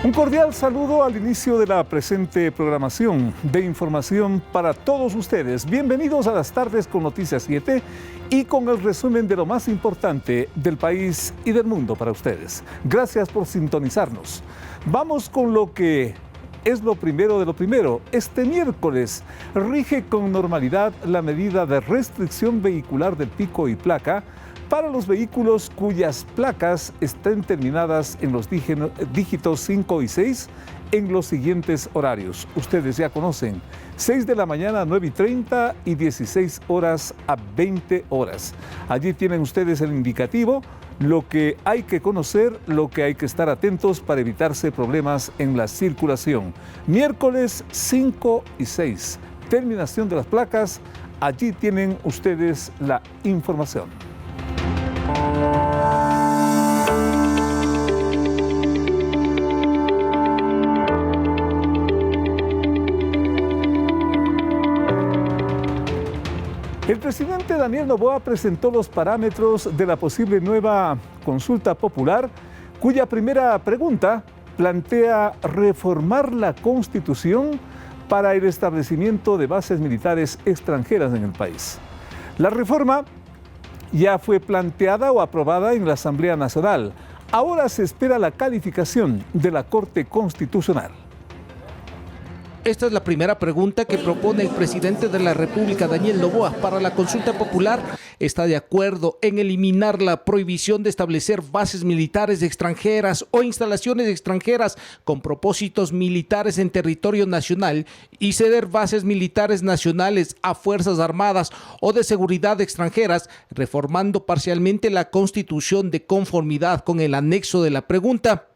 Un cordial saludo al inicio de la presente programación de información para todos ustedes. Bienvenidos a las tardes con Noticias 7 y con el resumen de lo más importante del país y del mundo para ustedes. Gracias por sintonizarnos. Vamos con lo que es lo primero de lo primero. Este miércoles rige con normalidad la medida de restricción vehicular del pico y placa para los vehículos cuyas placas estén terminadas en los dígitos 5 y 6 en los siguientes horarios. Ustedes ya conocen, 6 de la mañana a 9:30 y 16 horas a 20 horas. Allí tienen ustedes el indicativo, lo que hay que conocer, lo que hay que estar atentos para evitarse problemas en la circulación. Miércoles 5 y 6, terminación de las placas, allí tienen ustedes la información. El presidente Daniel Noboa presentó los parámetros de la posible nueva consulta popular, cuya primera pregunta plantea reformar la Constitución para el establecimiento de bases militares extranjeras en el país. La reforma ya fue planteada o aprobada en la Asamblea Nacional. Ahora se espera la calificación de la Corte Constitucional. Esta es la primera pregunta que propone el presidente de la República, Daniel Noboa, para la consulta popular. Está de acuerdo en eliminar la prohibición de establecer bases militares extranjeras o instalaciones extranjeras con propósitos militares en territorio nacional y ceder bases militares nacionales a fuerzas armadas o de seguridad extranjeras, reformando parcialmente la Constitución de conformidad con el anexo de la pregunta.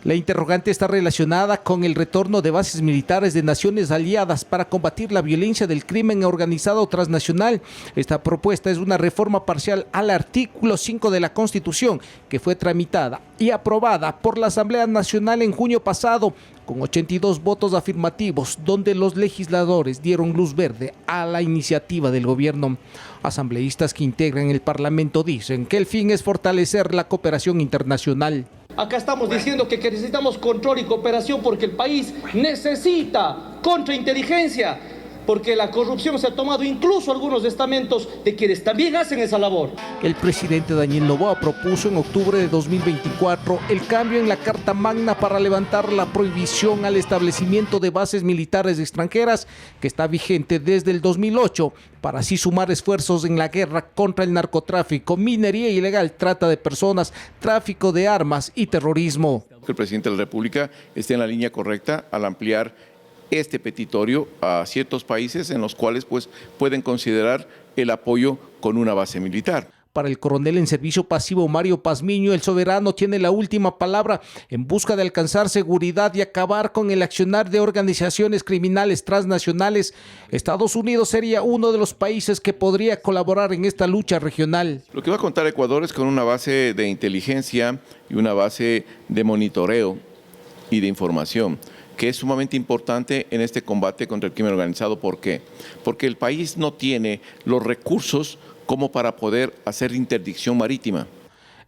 La interrogante está relacionada con el retorno de bases militares de naciones aliadas para combatir la violencia del crimen organizado transnacional. Esta propuesta es una reforma parcial al artículo 5 de la Constitución, que fue tramitada y aprobada por la Asamblea Nacional en junio pasado, con 82 votos afirmativos, donde los legisladores dieron luz verde a la iniciativa del gobierno. Asambleístas que integran el Parlamento dicen que el fin es fortalecer la cooperación internacional. Acá estamos diciendo que necesitamos control y cooperación porque el país necesita contrainteligencia, porque la corrupción se ha tomado incluso algunos estamentos de quienes también hacen esa labor. El presidente Daniel Noboa propuso en octubre de 2024 el cambio en la Carta Magna para levantar la prohibición al establecimiento de bases militares extranjeras, que está vigente desde el 2008, para así sumar esfuerzos en la guerra contra el narcotráfico, minería ilegal, trata de personas, tráfico de armas y terrorismo. Que el presidente de la República esté en la línea correcta al ampliar este petitorio a ciertos países en los cuales pueden considerar el apoyo con una base militar. Para el coronel en servicio pasivo Mario Pazmiño, el soberano tiene la última palabra en busca de alcanzar seguridad y acabar con el accionar de organizaciones criminales transnacionales. Estados Unidos sería uno de los países que podría colaborar en esta lucha regional. Lo que va a contar Ecuador es con una base de inteligencia y una base de monitoreo y de información, que es sumamente importante en este combate contra el crimen organizado. ¿Por qué? Porque el país no tiene los recursos como para poder hacer interdicción marítima.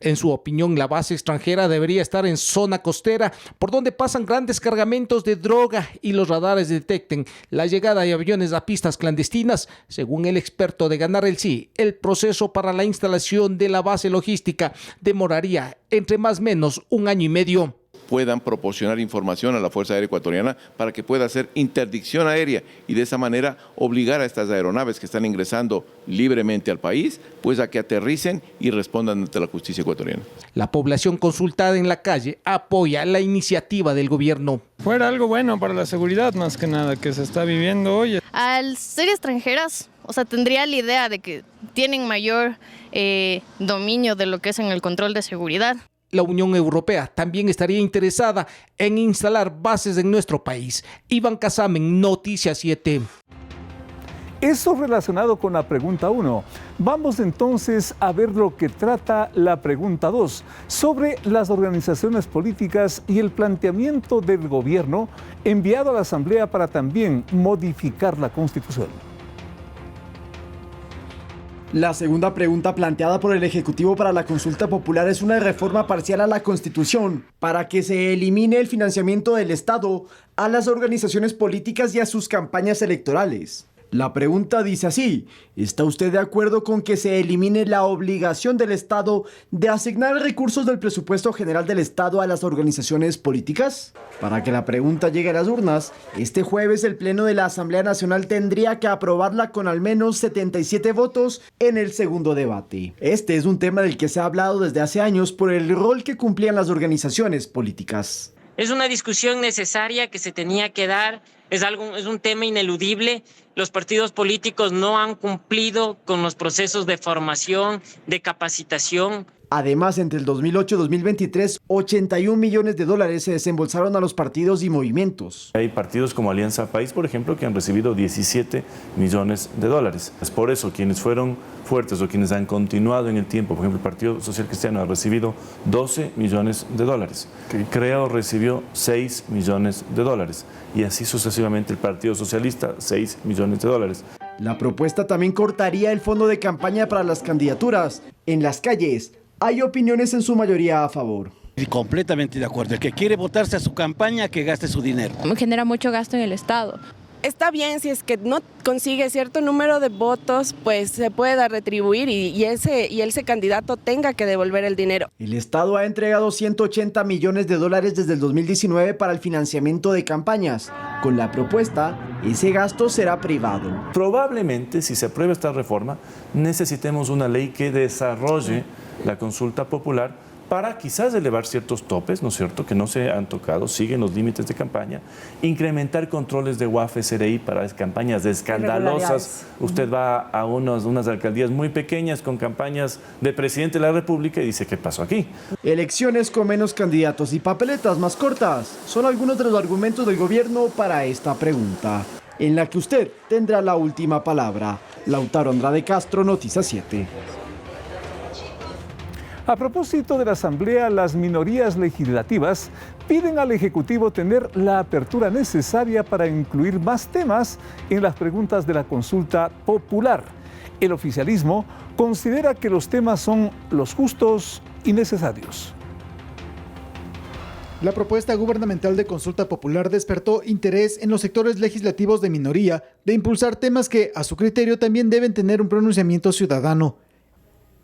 En su opinión, la base extranjera debería estar en zona costera, por donde pasan grandes cargamentos de droga y los radares detecten la llegada de aviones a pistas clandestinas. Según el experto de Ganar el Sí, el proceso para la instalación de la base logística demoraría entre más o menos 1 año y medio. Puedan proporcionar información a la Fuerza Aérea Ecuatoriana para que pueda hacer interdicción aérea y de esa manera obligar a estas aeronaves que están ingresando libremente al país, a que aterricen y respondan ante la justicia ecuatoriana. La población consultada en la calle apoya la iniciativa del gobierno. Fuera algo bueno para la seguridad más que nada que se está viviendo hoy. Al ser extranjeras, tendría la idea de que tienen mayor dominio de lo que es en el control de seguridad. La Unión Europea también estaría interesada en instalar bases en nuestro país. Iván Casamen, Noticias 7. Eso relacionado con la pregunta 1. Vamos entonces a ver lo que trata la pregunta 2, sobre las organizaciones políticas y el planteamiento del gobierno enviado a la Asamblea para también modificar la Constitución. La segunda pregunta planteada por el Ejecutivo para la consulta popular es una reforma parcial a la Constitución para que se elimine el financiamiento del Estado a las organizaciones políticas y a sus campañas electorales. La pregunta dice así: ¿está usted de acuerdo con que se elimine la obligación del Estado de asignar recursos del presupuesto general del Estado a las organizaciones políticas? Para que la pregunta llegue a las urnas, este jueves el Pleno de la Asamblea Nacional tendría que aprobarla con al menos 77 votos en el segundo debate. Este es un tema del que se ha hablado desde hace años por el rol que cumplían las organizaciones políticas. Es una discusión necesaria que se tenía que dar, es un tema ineludible. Los partidos políticos no han cumplido con los procesos de formación, de capacitación. Además, entre el 2008 y 2023, 81 millones de dólares se desembolsaron a los partidos y movimientos. Hay partidos como Alianza País, por ejemplo, que han recibido 17 millones de dólares. Es por eso quienes fueron fuertes o quienes han continuado en el tiempo, por ejemplo, el Partido Social Cristiano ha recibido 12 millones de dólares. Creo recibió 6 millones de dólares. Y así sucesivamente el Partido Socialista, 6 millones de dólares. La propuesta también cortaría el fondo de campaña para las candidaturas. En las calles hay opiniones en su mayoría a favor. Completamente de acuerdo. El que quiere votarse a su campaña, que gaste su dinero. Genera mucho gasto en el Estado. Está bien, si es que no consigue cierto número de votos, pues se pueda retribuir y ese candidato tenga que devolver el dinero. El Estado ha entregado 180 millones de dólares desde el 2019 para el financiamiento de campañas. Con la propuesta, ese gasto será privado. Probablemente, si se aprueba esta reforma, necesitemos una ley que desarrolle la consulta popular para quizás elevar ciertos topes, ¿no es cierto?, que no se han tocado, siguen los límites de campaña, incrementar controles de UAF, SRI para campañas escandalosas. Usted va a unas alcaldías muy pequeñas con campañas de presidente de la República y dice, ¿qué pasó aquí? Elecciones con menos candidatos y papeletas más cortas son algunos de los argumentos del gobierno para esta pregunta, en la que usted tendrá la última palabra. Lautaro Andrade Castro, Noticias 7. A propósito de la Asamblea, las minorías legislativas piden al Ejecutivo tener la apertura necesaria para incluir más temas en las preguntas de la consulta popular. El oficialismo considera que los temas son los justos y necesarios. La propuesta gubernamental de consulta popular despertó interés en los sectores legislativos de minoría de impulsar temas que, a su criterio, también deben tener un pronunciamiento ciudadano.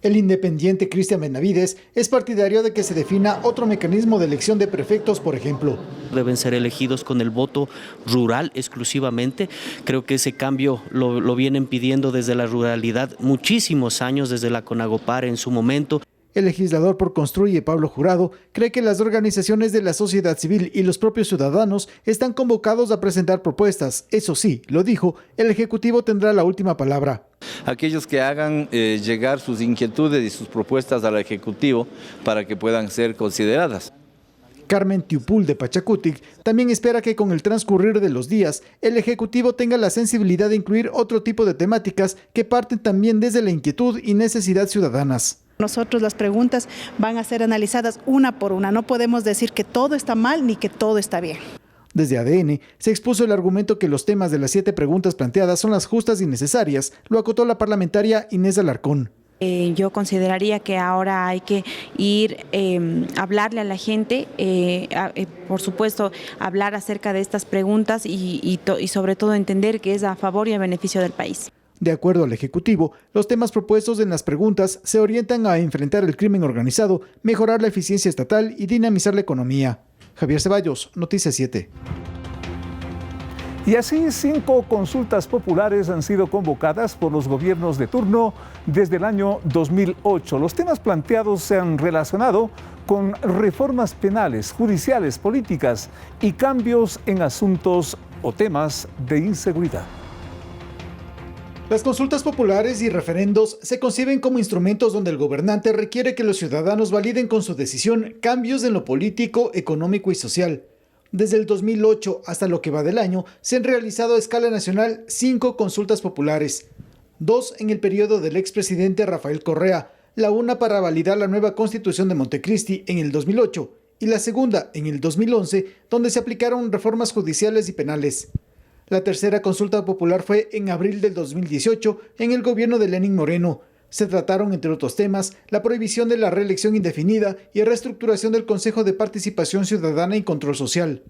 El independiente Cristian Benavides es partidario de que se defina otro mecanismo de elección de prefectos, por ejemplo. Deben ser elegidos con el voto rural exclusivamente. Creo que ese cambio lo vienen pidiendo desde la ruralidad muchísimos años, desde la CONAGOPAR en su momento. El legislador por Construye, Pablo Jurado, cree que las organizaciones de la sociedad civil y los propios ciudadanos están convocados a presentar propuestas. Eso sí, lo dijo, el Ejecutivo tendrá la última palabra. Aquellos que hagan llegar sus inquietudes y sus propuestas al Ejecutivo para que puedan ser consideradas. Carmen Tiupul de Pachacutic también espera que con el transcurrir de los días, el Ejecutivo tenga la sensibilidad de incluir otro tipo de temáticas que parten también desde la inquietud y necesidad ciudadanas. Nosotros las preguntas van a ser analizadas una por una. No podemos decir que todo está mal ni que todo está bien. Desde ADN se expuso el argumento que los temas de las 7 preguntas planteadas son las justas y necesarias. Lo acotó la parlamentaria Inés Alarcón. Yo consideraría que ahora hay que ir a hablarle a la gente, por supuesto, hablar acerca de estas preguntas y sobre todo entender que es a favor y a beneficio del país. De acuerdo al Ejecutivo, los temas propuestos en las preguntas se orientan a enfrentar el crimen organizado, mejorar la eficiencia estatal y dinamizar la economía. Javier Ceballos, Noticias 7. Y así 5 consultas populares han sido convocadas por los gobiernos de turno desde el año 2008. Los temas planteados se han relacionado con reformas penales, judiciales, políticas y cambios en asuntos o temas de inseguridad. Las consultas populares y referendos se conciben como instrumentos donde el gobernante requiere que los ciudadanos validen con su decisión cambios en lo político, económico y social. Desde el 2008 hasta lo que va del año, se han realizado a escala nacional 5 consultas populares. 2 en el periodo del expresidente Rafael Correa, la una para validar la nueva Constitución de Montecristi en el 2008 y la segunda en el 2011, donde se aplicaron reformas judiciales y penales. La tercera consulta popular fue en abril del 2018 en el gobierno de Lenín Moreno, Se trataron, entre otros temas, la prohibición de la reelección indefinida y reestructuración del Consejo de Participación Ciudadana y Control Social.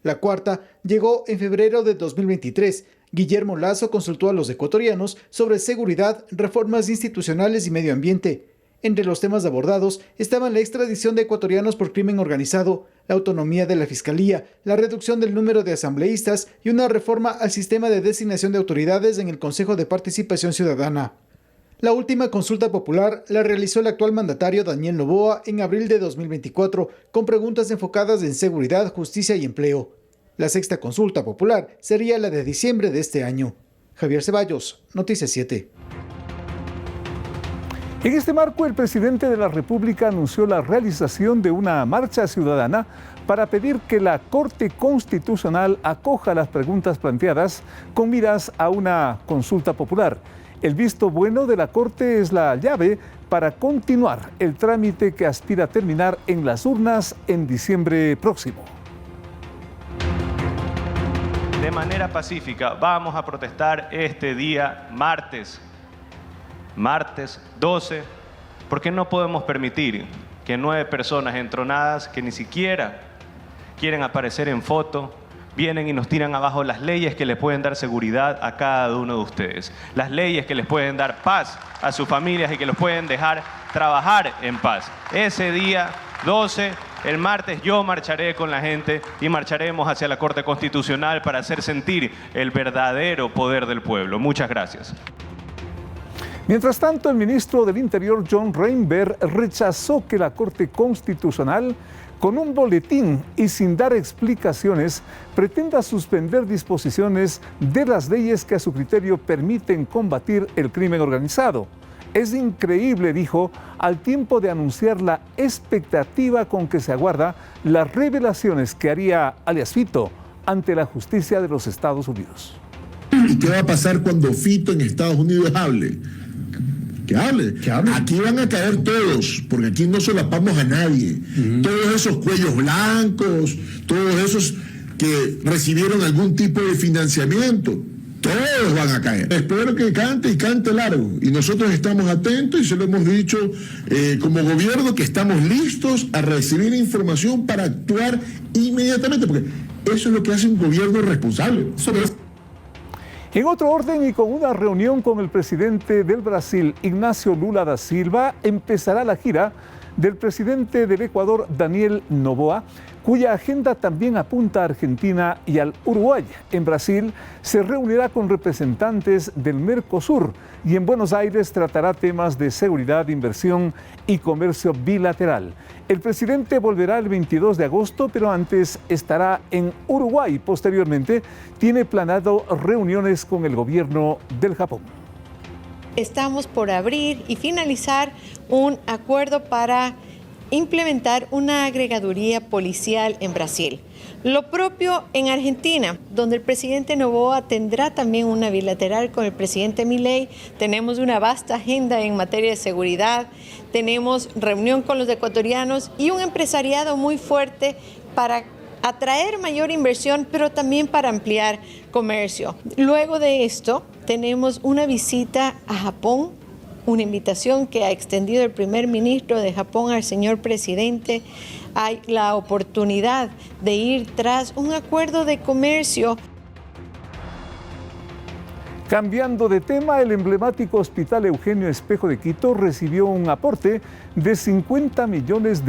La cuarta llegó en febrero de 2023. Guillermo Lasso consultó a los ecuatorianos sobre seguridad, reformas institucionales y medio ambiente. Entre los temas abordados estaban la extradición de ecuatorianos por crimen organizado, la autonomía de la Fiscalía, la reducción del número de asambleístas y una reforma al sistema de designación de autoridades en el Consejo de Participación Ciudadana. La última consulta popular la realizó el actual mandatario Daniel Noboa en abril de 2024, con preguntas enfocadas en seguridad, justicia y empleo. La sexta consulta popular sería la de diciembre de este año. Javier Ceballos, Noticias 7. En este marco, el presidente de la República anunció la realización de una marcha ciudadana para pedir que la Corte Constitucional acoja las preguntas planteadas con miras a una consulta popular. El visto bueno de la Corte es la llave para continuar el trámite que aspira a terminar en las urnas en diciembre próximo. De manera pacífica vamos a protestar este día martes 12, porque no podemos permitir que 9 personas entronadas que ni siquiera quieren aparecer en foto vienen y nos tiran abajo las leyes que les pueden dar seguridad a cada uno de ustedes, las leyes que les pueden dar paz a sus familias y que los pueden dejar trabajar en paz. Ese día 12, el martes, yo marcharé con la gente y marcharemos hacia la Corte Constitucional para hacer sentir el verdadero poder del pueblo. Muchas gracias. Mientras tanto, el ministro del Interior, John Reinberg, rechazó que la Corte Constitucional, con un boletín y sin dar explicaciones, pretenda suspender disposiciones de las leyes que a su criterio permiten combatir el crimen organizado. Es increíble, dijo, al tiempo de anunciar la expectativa con que se aguarda las revelaciones que haría alias Fito ante la justicia de los Estados Unidos. ¿Y qué va a pasar cuando Fito en Estados Unidos hable? Que hable. Aquí van a caer todos, porque aquí no solapamos a nadie. Todos esos cuellos blancos, todos esos que recibieron algún tipo de financiamiento, todos van a caer. Espero que cante y cante largo. Y nosotros estamos atentos y se lo hemos dicho como gobierno que estamos listos a recibir información para actuar inmediatamente, porque eso es lo que hace un gobierno responsable. En otro orden y con una reunión con el presidente del Brasil, Ignacio Lula da Silva, empezará la gira del presidente del Ecuador, Daniel Noboa, cuya agenda también apunta a Argentina y al Uruguay. En Brasil se reunirá con representantes del Mercosur y en Buenos Aires tratará temas de seguridad, inversión y comercio bilateral. El presidente volverá el 22 de agosto, pero antes estará en Uruguay. Posteriormente, tiene planeado reuniones con el gobierno del Japón. Estamos por abrir y finalizar un acuerdo para implementar una agregaduría policial en Brasil. Lo propio en Argentina, donde el presidente Noboa tendrá también una bilateral con el presidente Milei. Tenemos una vasta agenda en materia de seguridad, tenemos reunión con los ecuatorianos y un empresariado muy fuerte para atraer mayor inversión, pero también para ampliar comercio. Luego de esto, tenemos una visita a Japón, una invitación que ha extendido el primer ministro de Japón al señor presidente. Hay la oportunidad de ir tras un acuerdo de comercio. Cambiando de tema, el emblemático Hospital Eugenio Espejo de Quito recibió un aporte de $50 millones,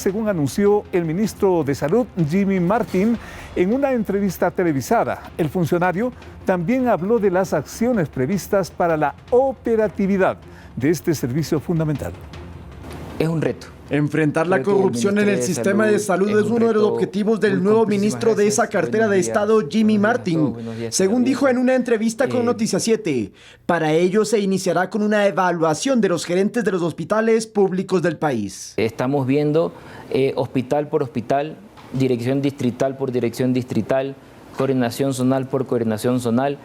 según anunció el ministro de Salud, Jimmy Martin, en una entrevista televisada. El funcionario también habló de las acciones previstas para la operatividad de este servicio fundamental. Es un reto. Enfrentar la corrupción en el sistema de salud es uno de los objetivos del nuevo ministro de esa cartera de Estado, Jimmy Martin, según dijo en una entrevista con Noticias 7. Para ello se iniciará con una evaluación de los gerentes de los hospitales públicos del país. Estamos viendo hospital por hospital, dirección distrital por dirección distrital, coordinación zonal por coordinación zonal.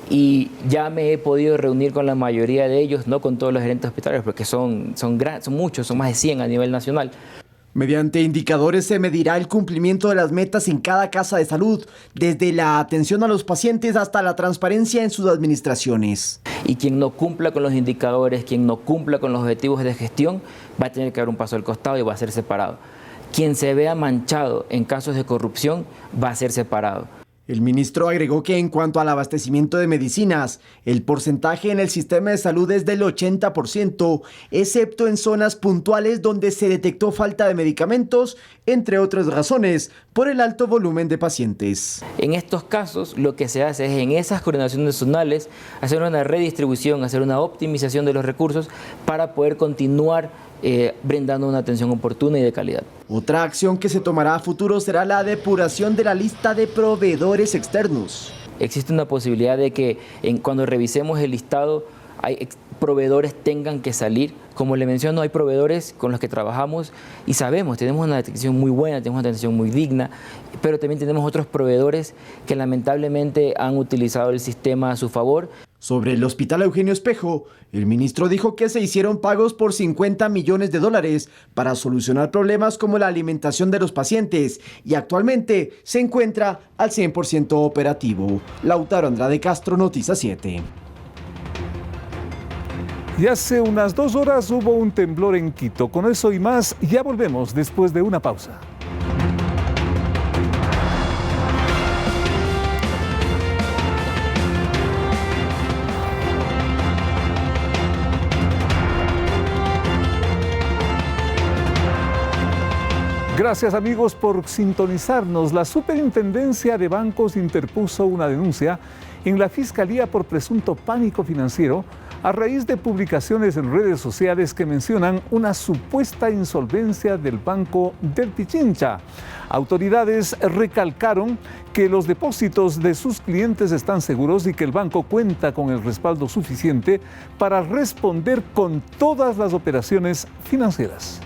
Y ya me he podido reunir con la mayoría de ellos, no con todos los gerentes hospitalarios, porque son muchos, son más de 100 a nivel nacional. Mediante indicadores se medirá el cumplimiento de las metas en cada casa de salud, desde la atención a los pacientes hasta la transparencia en sus administraciones. Y quien no cumpla con los indicadores, quien no cumpla con los objetivos de gestión, va a tener que dar un paso al costado y va a ser separado. Quien se vea manchado en casos de corrupción va a ser separado. El ministro agregó que en cuanto al abastecimiento de medicinas, el porcentaje en el sistema de salud es del 80%, excepto en zonas puntuales donde se detectó falta de medicamentos, entre otras razones, por el alto volumen de pacientes. En estos casos, lo que se hace es en esas coordinaciones zonales hacer una redistribución, hacer una optimización de los recursos para poder continuar brindando una atención oportuna y de calidad. Otra acción que se tomará a futuro será la depuración de la lista de proveedores externos. Existe una posibilidad de que cuando revisemos el listado, proveedores tengan que salir. Como le menciono, hay proveedores con los que trabajamos y sabemos, tenemos una atención muy buena, tenemos una atención muy digna, pero también tenemos otros proveedores que lamentablemente han utilizado el sistema a su favor. Sobre el Hospital Eugenio Espejo, el ministro dijo que se hicieron pagos por $50 millones para solucionar problemas como la alimentación de los pacientes y actualmente se encuentra al 100% operativo. Lautaro Andrade Castro, Noticias 7. Y hace unas 2 horas hubo un temblor en Quito. Con eso y más, ya volvemos después de una pausa. Gracias amigos por sintonizarnos. La Superintendencia de Bancos interpuso una denuncia en la Fiscalía por presunto pánico financiero a raíz de publicaciones en redes sociales que mencionan una supuesta insolvencia del Banco del Pichincha. Autoridades recalcaron que los depósitos de sus clientes están seguros y que el banco cuenta con el respaldo suficiente para responder con todas las operaciones financieras.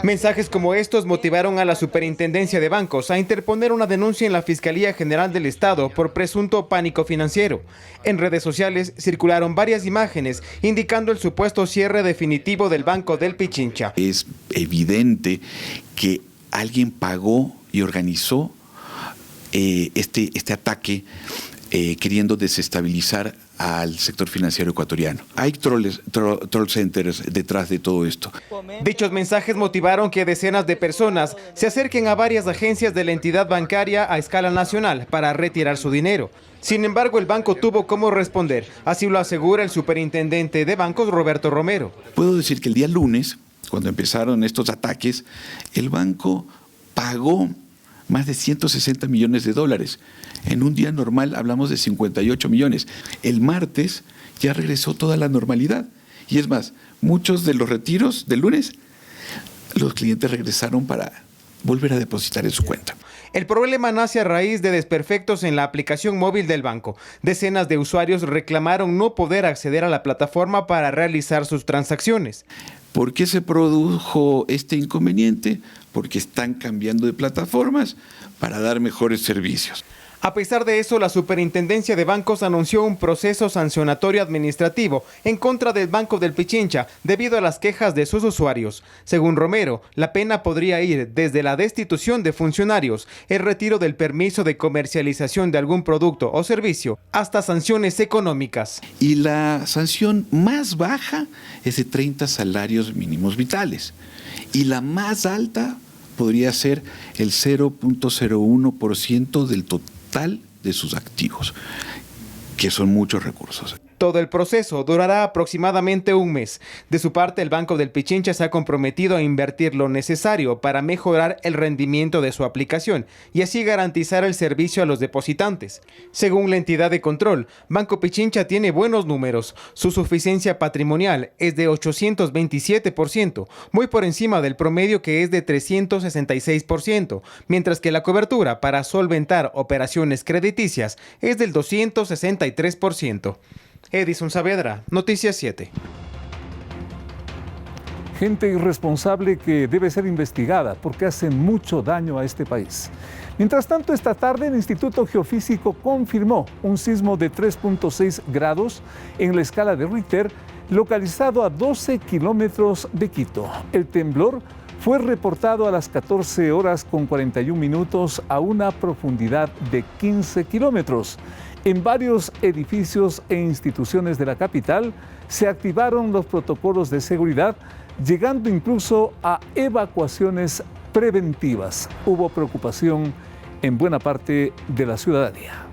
Mensajes como estos motivaron a la Superintendencia de Bancos a interponer una denuncia en la Fiscalía General del Estado por presunto pánico financiero. En redes sociales circularon varias imágenes indicando el supuesto cierre definitivo del Banco del Pichincha. Es evidente que alguien pagó y organizó este ataque queriendo desestabilizar al sector financiero ecuatoriano. Hay troll centers detrás de todo esto. Dichos mensajes motivaron que decenas de personas se acerquen a varias agencias de la entidad bancaria a escala nacional para retirar su dinero. Sin embargo, el banco tuvo cómo responder. Así lo asegura el superintendente de bancos, Roberto Romero. Puedo decir que el día lunes, cuando empezaron estos ataques, el banco pagó más de $160 millones. En un día normal hablamos de 58 millones. El martes ya regresó toda la normalidad. Y es más, muchos de los retiros del lunes, los clientes regresaron para volver a depositar en su cuenta. El problema nace a raíz de desperfectos en la aplicación móvil del banco. Decenas de usuarios reclamaron no poder acceder a la plataforma para realizar sus transacciones. ¿Por qué se produjo este inconveniente? Porque están cambiando de plataformas para dar mejores servicios. A pesar de eso, la Superintendencia de Bancos anunció un proceso sancionatorio administrativo en contra del Banco del Pichincha debido a las quejas de sus usuarios. Según Romero, la pena podría ir desde la destitución de funcionarios, el retiro del permiso de comercialización de algún producto o servicio, hasta sanciones económicas. Y la sanción más baja es de 30 salarios mínimos vitales. Y la más alta podría ser el 0.01% del total de sus activos, que son muchos recursos. Todo el proceso durará aproximadamente un mes. De su parte, el Banco del Pichincha se ha comprometido a invertir lo necesario para mejorar el rendimiento de su aplicación y así garantizar el servicio a los depositantes. Según la entidad de control, Banco Pichincha tiene buenos números. Su suficiencia patrimonial es de 827%, muy por encima del promedio que es de 366%, mientras que la cobertura para solventar operaciones crediticias es del 263%. Edison Saavedra, Noticias 7. Gente irresponsable que debe ser investigada porque hace mucho daño a este país. Mientras tanto, esta tarde el Instituto Geofísico confirmó un sismo de 3.6 grados en la escala de Richter localizado a 12 kilómetros de Quito. El temblor fue reportado a las 14 horas con 41 minutos a una profundidad de 15 kilómetros. En varios edificios e instituciones de la capital se activaron los protocolos de seguridad, llegando incluso a evacuaciones preventivas. Hubo preocupación en buena parte de la ciudadanía.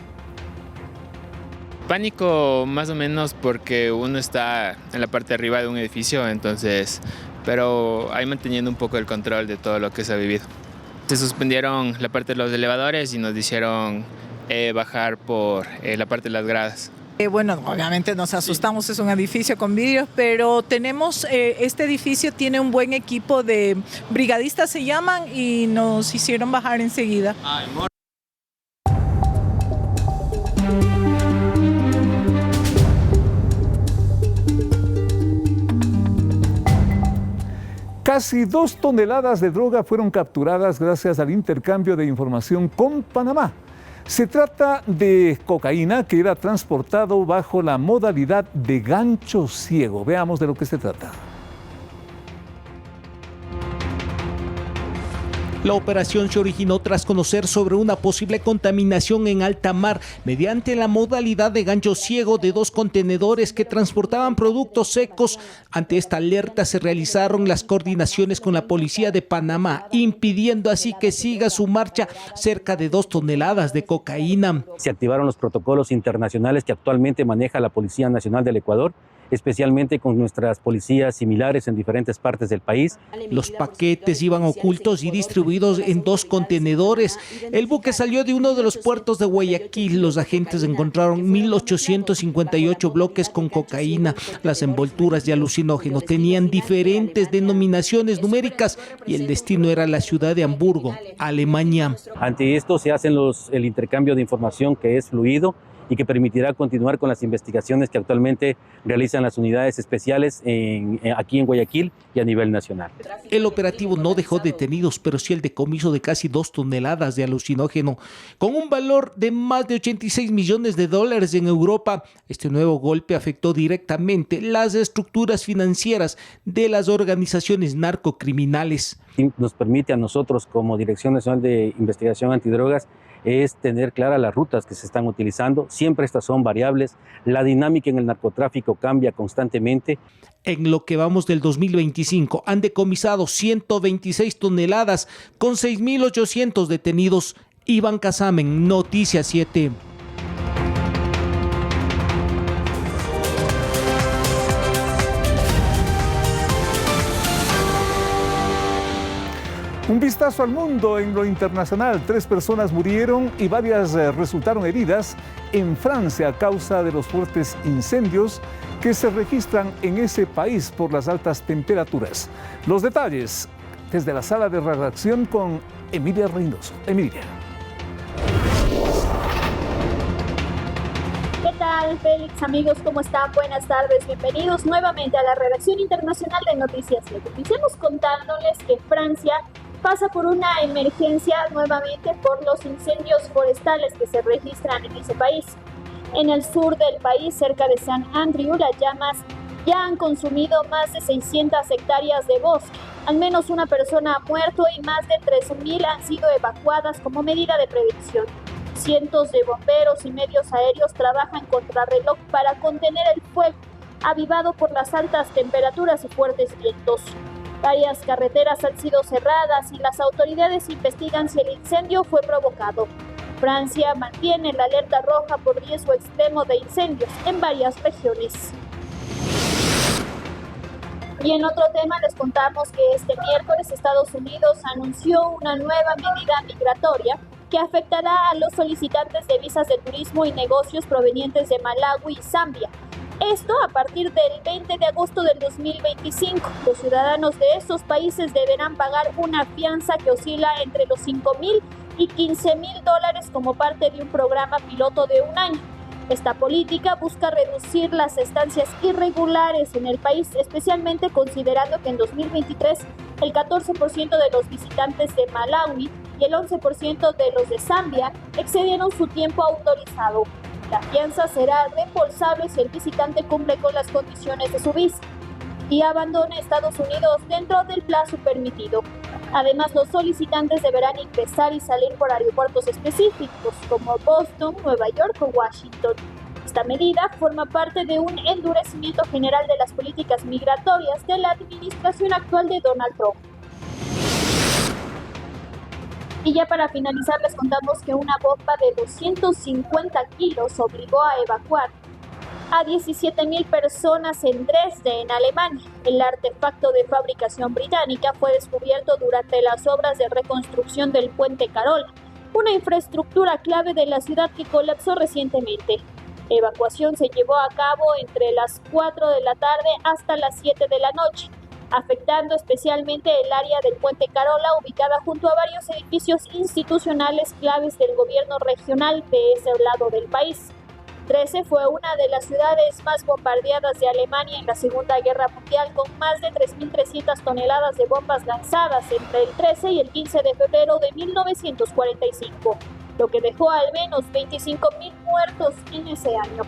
Pánico más o menos porque uno está en la parte de arriba de un edificio, entonces, pero ahí manteniendo un poco el control de todo lo que se ha vivido. Se suspendieron la parte de los elevadores y nos hicieron bajar por la parte de las gradas. Bueno, obviamente nos asustamos, es un edificio con vidrios, pero tenemos, este edificio tiene un buen equipo de brigadistas, se llaman, y nos hicieron bajar enseguida. Casi 2 toneladas de droga fueron capturadas gracias al intercambio de información con Panamá. Se trata de cocaína que era transportado bajo la modalidad de gancho ciego. Veamos de lo que se trata. La operación se originó tras conocer sobre una posible contaminación en alta mar mediante la modalidad de gancho ciego de 2 contenedores que transportaban productos secos. Ante esta alerta se realizaron las coordinaciones con la policía de Panamá, impidiendo así que siga su marcha cerca de 2 toneladas de cocaína. Se activaron los protocolos internacionales que actualmente maneja la Policía Nacional del Ecuador, especialmente con nuestras policías similares en diferentes partes del país. Los paquetes iban ocultos y distribuidos en 2 contenedores. El buque salió de uno de los puertos de Guayaquil. Los agentes encontraron 1.858 bloques con cocaína. Las envolturas de alucinógeno tenían diferentes denominaciones numéricas y el destino era la ciudad de Hamburgo, Alemania. Ante esto se hacen el intercambio de información que es fluido y que permitirá continuar con las investigaciones que actualmente realizan las unidades especiales aquí en Guayaquil y a nivel nacional. El operativo no dejó detenidos, pero sí el decomiso de casi 2 toneladas de alucinógeno, con un valor de más de $86 millones en Europa. Este nuevo golpe afectó directamente las estructuras financieras de las organizaciones narcocriminales. Nos permite a nosotros, como Dirección Nacional de Investigación Antidrogas, es tener claras las rutas que se están utilizando. Siempre estas son variables. La dinámica en el narcotráfico cambia constantemente. En lo que vamos del 2025 han decomisado 126 toneladas con 6.800 detenidos. Iván Casamen, Noticias 7. Un vistazo al mundo en lo internacional. 3 personas murieron y varias resultaron heridas en Francia a causa de los fuertes incendios que se registran en ese país por las altas temperaturas. Los detalles desde la sala de redacción con Emilia Reynoso. Emilia. ¿Qué tal, Félix? Amigos, ¿cómo están? Buenas tardes. Bienvenidos nuevamente a la redacción internacional de Noticias 7. Iniciamos contándoles que Francia pasa por una emergencia nuevamente por los incendios forestales que se registran en ese país. En el sur del país, cerca de Saint-Andrew, las llamas ya han consumido más de 600 hectáreas de bosque. Al menos una persona ha muerto y más de 3.000 han sido evacuadas como medida de prevención. Cientos de bomberos y medios aéreos trabajan contrarreloj para contener el fuego, avivado por las altas temperaturas y fuertes vientos. Varias carreteras han sido cerradas y las autoridades investigan si el incendio fue provocado. Francia mantiene la alerta roja por riesgo extremo de incendios en varias regiones. Y en otro tema les contamos que este miércoles Estados Unidos anunció una nueva medida migratoria que afectará a los solicitantes de visas de turismo y negocios provenientes de Malaui y Zambia. Esto a partir del 20 de agosto del 2025. Los ciudadanos de estos países deberán pagar una fianza que oscila entre los $5,000 y $15,000 como parte de un programa piloto de un año. Esta política busca reducir las estancias irregulares en el país, especialmente considerando que en 2023 el 14% de los visitantes de Malaui y el 11% de los de Zambia excedieron su tiempo autorizado. La fianza será reembolsable si el visitante cumple con las condiciones de su visa y abandona Estados Unidos dentro del plazo permitido. Además, los solicitantes deberán ingresar y salir por aeropuertos específicos como Boston, Nueva York o Washington. Esta medida forma parte de un endurecimiento general de las políticas migratorias de la administración actual de Donald Trump. Y ya para finalizar les contamos que una bomba de 250 kilos obligó a evacuar a 17.000 personas en Dresde, en Alemania. El artefacto de fabricación británica fue descubierto durante las obras de reconstrucción del puente Carola, una infraestructura clave de la ciudad que colapsó recientemente. La evacuación se llevó a cabo entre las 4 de la tarde hasta las 7 de la noche, afectando especialmente el área del puente Carola, ubicada junto a varios edificios institucionales claves del gobierno regional de ese lado del país. Dresde fue una de las ciudades más bombardeadas de Alemania en la Segunda Guerra Mundial, con más de 3.300 toneladas de bombas lanzadas entre el 13 y el 15 de febrero de 1945, lo que dejó al menos 25.000 muertos en ese año.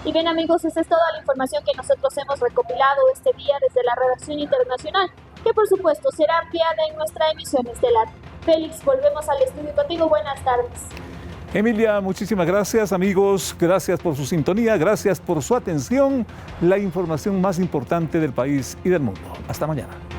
Y bien amigos, esa es toda la información que nosotros hemos recopilado este día desde la redacción internacional, que por supuesto será ampliada en nuestra emisión estelar. Félix, volvemos al estudio contigo. Buenas tardes. Emilia, muchísimas gracias. Amigos, gracias por su sintonía, gracias por su atención. La información más importante del país y del mundo. Hasta mañana.